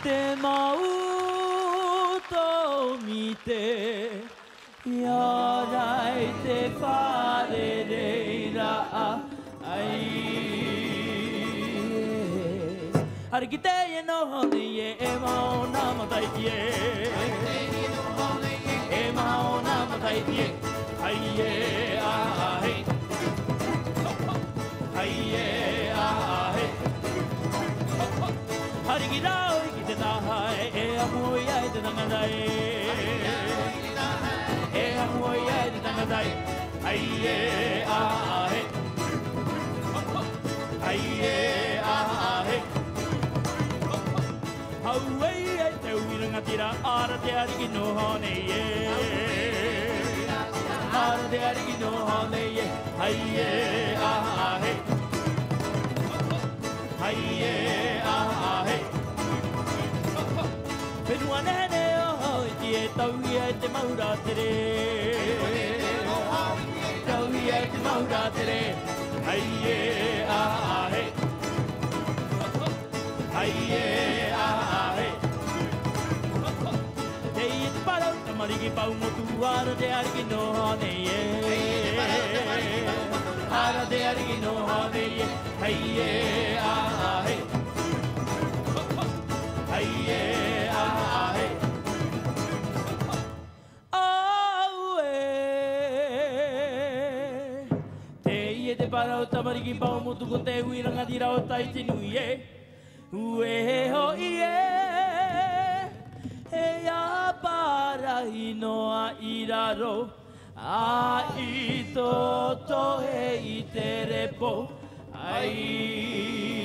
でもうと見てやらいてパレレイラアイアリキテイのほねえエマオナマタイティエエマオナマタイティエはいえあへはいえあへハリギラオイキテナハエエアムオイヤイテナガダイエアムオイヤイテナガダイはいえあへはいえあへハウエイエテウィルガティラアラテアリキノホネイエアラテアリキノホネイエはいえあへはいえあへペルワネネオイティエタウイエテマウラテレタウイエテマウラテレはいえあへはいえあへテイエテパラウタマリギパウモトワラデアリギノハネイエアラデアリギノハネイエはいえあへはいえあへあえテイエテパラウタマリギパウモトコテウイラガディラオタイティヌイエウエホイエエヤパライノアイラロアイトトヘイテレポアイ